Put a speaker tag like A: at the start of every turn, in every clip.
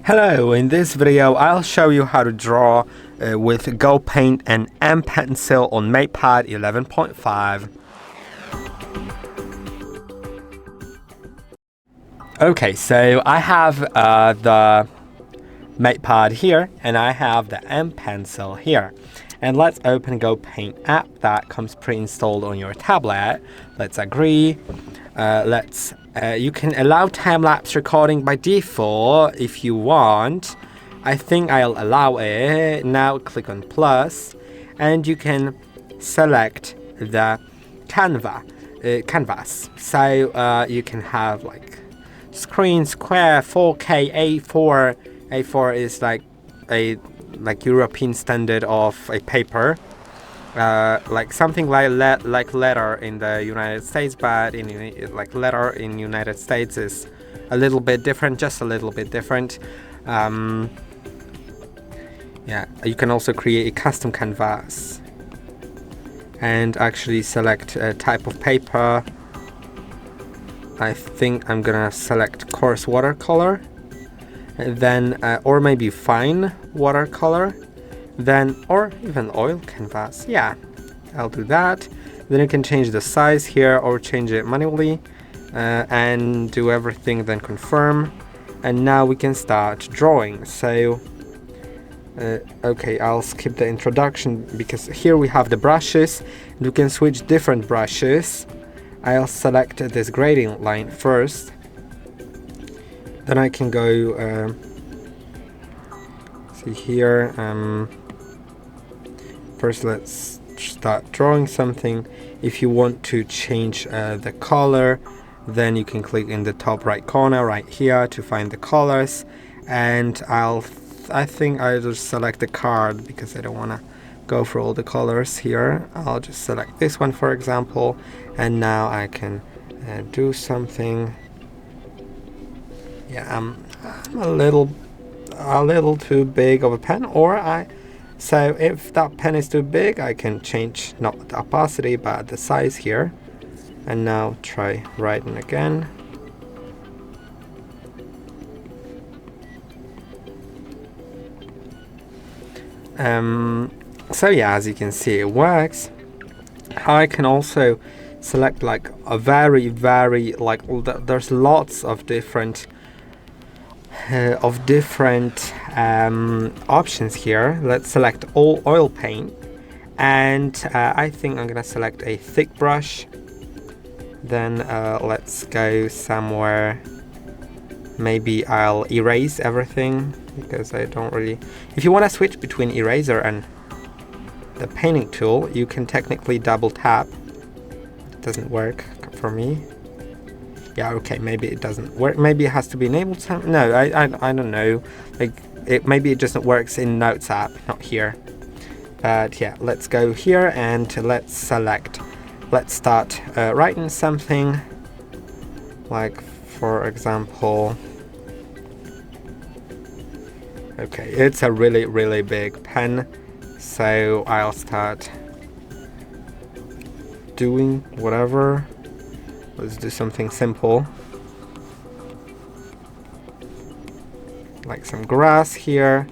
A: Hello, in this video I'll show you how to draw with GoPaint and M Pencil on MatePad 11.5. Okay, so I have the MatePad here and I have the M Pencil here. And let's open GoPaint app that comes pre-installed on your tablet. Let's agree. You can allow time-lapse recording by default if you want. I think I'll allow it. Now click on plus and you can select the canvas. So you can have like screen, square, 4K, A4. A4 is like a European standard of a paper. Like something like letter in the United States, but like letter in United States is a little bit different, just a little bit different. Yeah, you can also create a custom canvas and actually select a type of paper. I think I'm gonna select coarse watercolor, and then or maybe fine watercolor. Then or even oil canvas. Yeah, I'll do that. Then you can change the size here or change it manually and do everything, then confirm, and now we can start drawing. So okay, I'll skip the introduction because here we have the brushes and we can switch different brushes. I'll select this gradient line first, then I can go see here. First, let's start drawing something. If you want to change the color, then you can click in the top right corner right here to find the colors. And I think I'll just select the card because I don't want to go for all the colors here. I'll just select this one, for example, and now I can do something. Yeah, I'm a little too big of a pen, so if that pen is too big, I can change not the opacity but the size here. And now try writing again. So yeah, as you can see, it works. I can also select like a very there's lots of different options here. Let's select all oil paint, and I think I'm gonna select a thick brush. Then let's go somewhere. Maybe I'll erase everything because I don't really. If you want to switch between eraser and the painting tool, you can technically double tap. It doesn't work for me. Yeah, okay, maybe it doesn't work. Maybe it has to be enabled. No, I don't know. Like maybe it just works in Notes app, not here. But yeah, let's go here and let's select. Let's start writing something. Like for example. Okay, it's a really big pen, so I'll start doing whatever. Let's do something simple, like some grass here.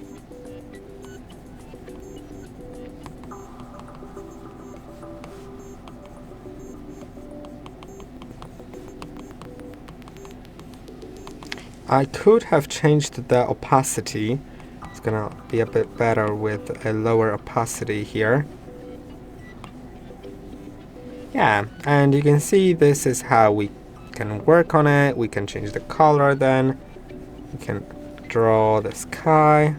A: I could have changed the opacity. It's gonna be a bit better with a lower opacity here. Yeah, and you can see this is how we can work on it. We can change the color then. We can draw the sky.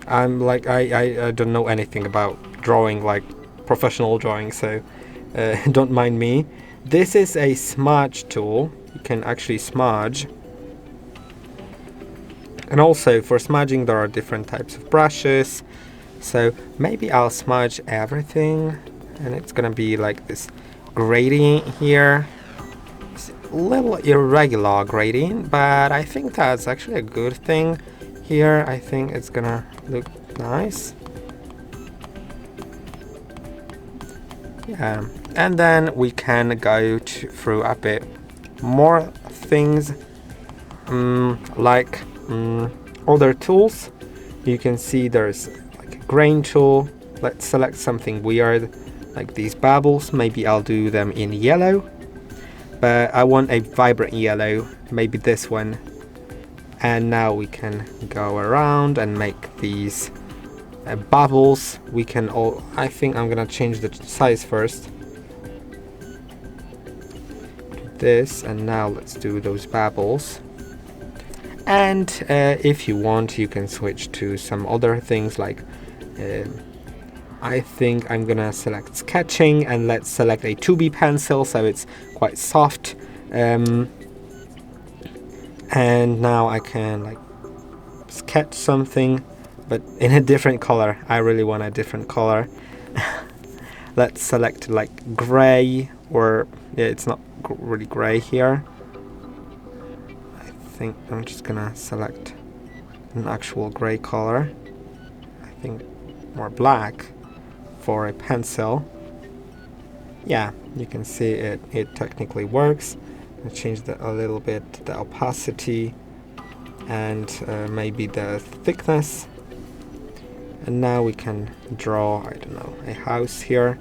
A: I'm like, I don't know anything about drawing, like professional drawing, so don't mind me. This is a smudge tool. You can actually smudge. And also for smudging there are different types of brushes. So maybe I'll smudge everything. And it's gonna be like this gradient here. It's a little irregular gradient, but I think that's actually a good thing here. I think it's gonna look nice. Yeah, and then we can go through a bit more things. Like other tools. You can see there's like a grain tool. Let's select something weird like these bubbles. Maybe I'll do them in yellow, but I want a vibrant yellow, maybe this one. And now we can go around and make these bubbles. We can I think I'm gonna change the size first. This, and now let's do those bubbles. And if you want, you can switch to some other things like I think I'm gonna select sketching, and let's select a 2B pencil so it's quite soft. And now I can like sketch something, but in a different color. I really want a different color. Let's select like gray, or yeah, it's not really gray here. I think I'm just gonna select an actual gray color. I think more black for a pencil. Yeah, you can see it technically works. I'll change a little bit the opacity and maybe the thickness. And now we can draw, I don't know, a house here.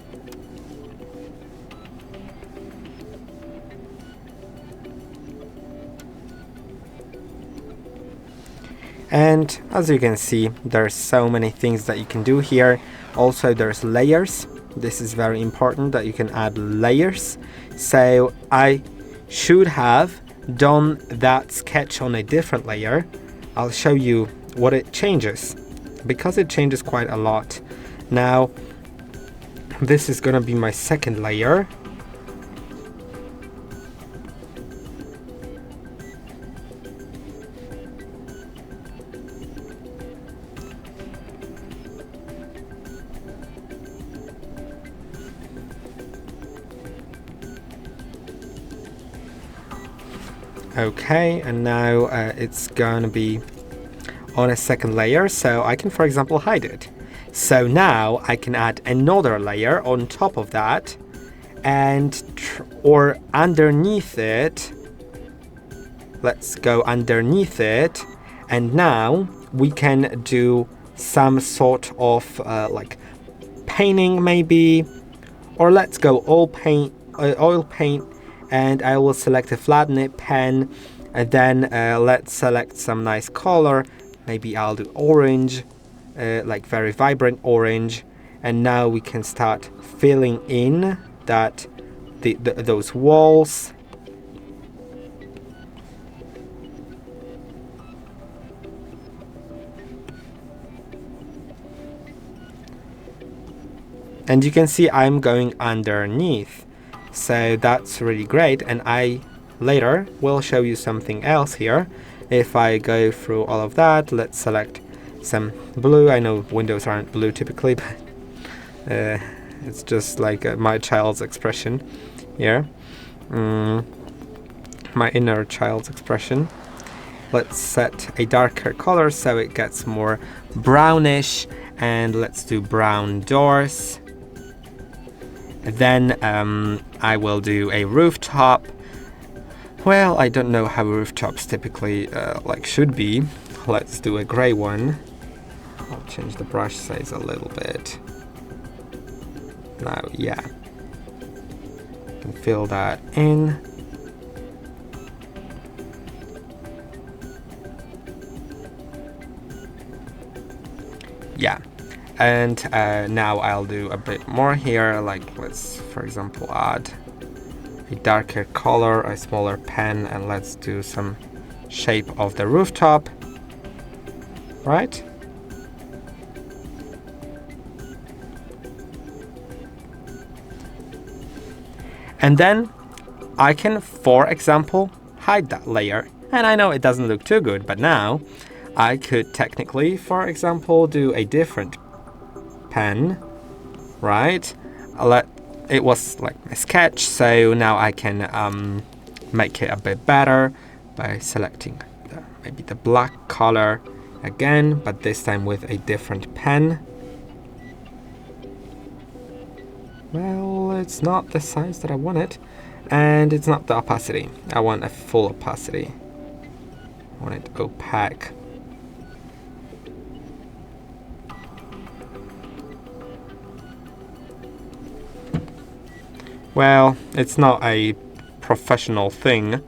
A: And as you can see, there's so many things that you can do here. Also, there's layers. This is very important that you can add layers. So I should have done that sketch on a different layer. I'll show you what it changes, because it changes quite a lot. Now, this is gonna be my second layer. Okay, and now it's gonna be on a second layer, so I can, for example, hide it. So now I can add another layer on top of that, and or underneath it. Let's go underneath it, and now we can do some sort of like painting maybe, or let's go oil paint, and I will select a flat nib pen, and then let's select some nice color. Maybe I'll do orange, like very vibrant orange, and now we can start filling in that those walls. And you can see I'm going underneath, so that's really great. And I later will show you something else here. If I go through all of that, let's select some blue. I know windows aren't blue typically, but it's just like my child's expression here. My inner child's expression. Let's set a darker color so it gets more brownish, and let's do brown doors. Then I will do a rooftop. Well, I don't know how rooftops typically like should be. Let's do a gray one. I'll change the brush size a little bit. Now, yeah, you can fill that in. Yeah, and now I'll do a bit more here. Like, let's, for example, add a darker color, a smaller pen, and let's do some shape of the rooftop, right? And then I can, for example, hide that layer. And I know it doesn't look too good, but now I could technically, for example, do a different pen, right? It was like a sketch, so now I can make it a bit better by selecting maybe the black color again, but this time with a different pen. Well, it's not the size that I wanted, and it's not the opacity. I want a full opacity. want it opaque. Well, it's not a professional thing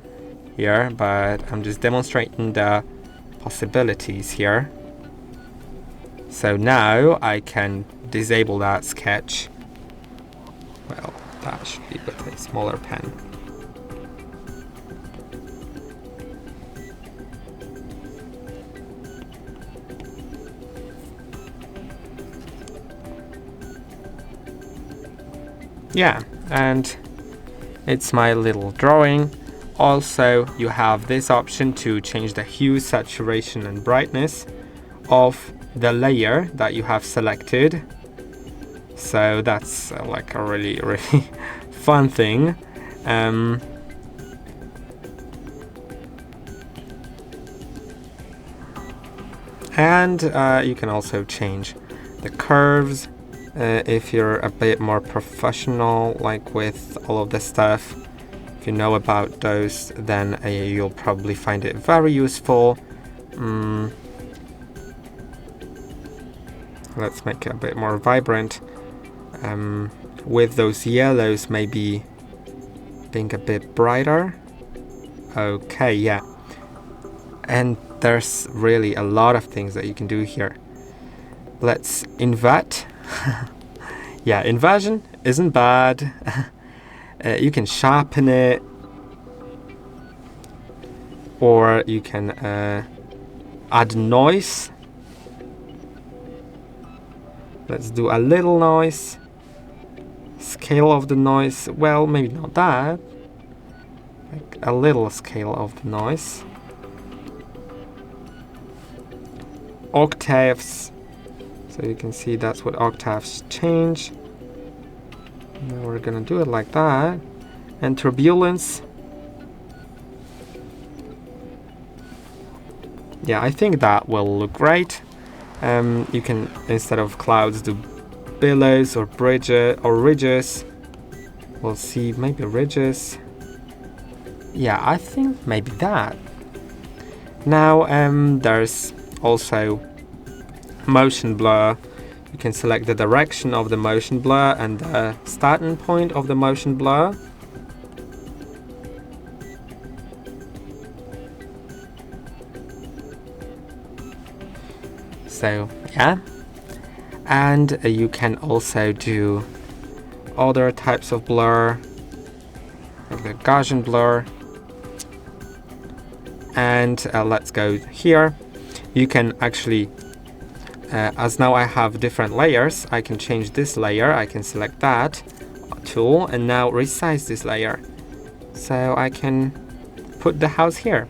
A: here, but I'm just demonstrating the possibilities here. So now I can disable that sketch. Well, that should be with a smaller pen. Yeah, and it's my little drawing. Also, you have this option to change the hue, saturation and brightness of the layer that you have selected. So that's like a really fun thing. And you can also change the curves. If you're a bit more professional, like with all of this stuff, if you know about those, then you'll probably find it very useful. Let's make it a bit more vibrant. With those yellows maybe being a bit brighter. Okay, yeah. And there's really a lot of things that you can do here. Let's invert. Yeah, inversion isn't bad. You can sharpen it, or you can add noise. Let's do a little noise. Scale of the noise, well, maybe not that. Like a little scale of the noise. Octaves. So you can see that's what octaves change. Now we're gonna do it like that. And turbulence. Yeah, I think that will look great. You can, instead of clouds, do billows or bridges or ridges. We'll see, maybe ridges. Yeah, I think maybe that. Now there's also motion blur. You can select the direction of the motion blur and the starting point of the motion blur. So yeah, and you can also do other types of blur, like the Gaussian blur. And let's go here. You can actually as now I have different layers, I can change this layer. I can select that tool and now resize this layer. So I can put the house here.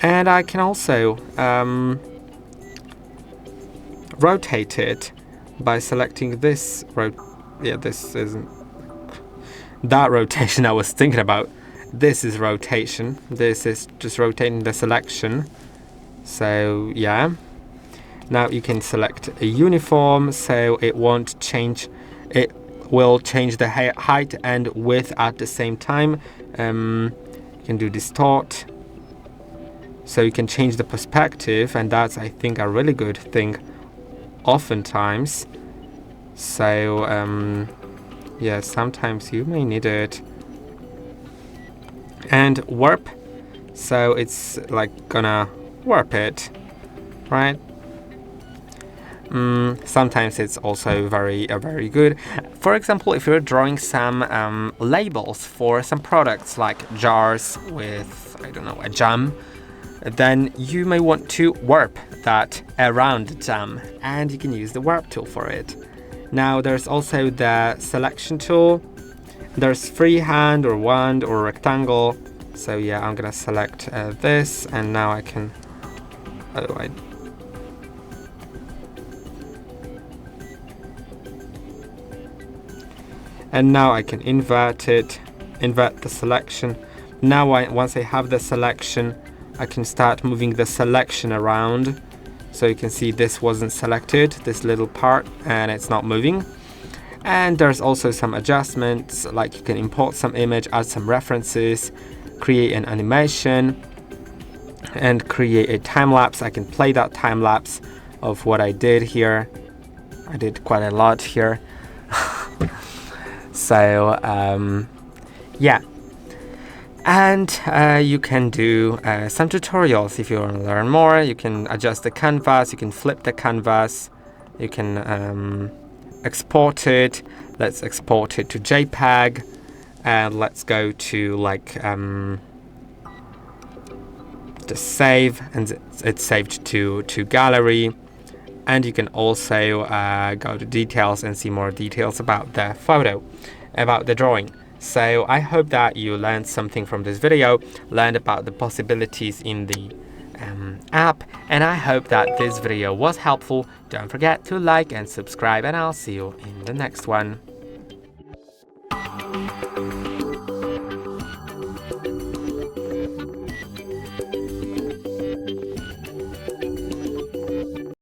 A: And I can also rotate it by selecting this. This isn't that rotation I was thinking about. This is rotation. This is just rotating the selection. So yeah. Now you can select a uniform, so it won't change. It will change the height and width at the same time. You can do distort. So you can change the perspective, and that's, I think, a really good thing oftentimes. So yeah, sometimes you may need it. And warp, so it's like gonna warp it, right? Sometimes it's also very good. For example, if you're drawing some labels for some products like jars with, I don't know, a jam, then you may want to warp that around the jam, and you can use the warp tool for it. Now there's also the selection tool. There's freehand or wand or rectangle. So yeah, I'm gonna select this, and now I can. And now I can invert it, invert the selection. Now once I have the selection, I can start moving the selection around. So you can see this wasn't selected, this little part, and it's not moving. And there's also some adjustments, like you can import some image, add some references, create an animation. and create a time lapse. I can play that time lapse of what I did here. I did quite a lot here. So yeah, and you can do some tutorials if you want to learn more. You can adjust the canvas, you can flip the canvas, you can export it. Let's export it to JPEG, and let's go to like just save, and it's saved to gallery. And you can also go to details and see more details about the photo, about the drawing. So I hope that you learned something from this video, learned about the possibilities in the app, and I hope that this video was helpful. Don't forget to like and subscribe, and I'll see you in the next one.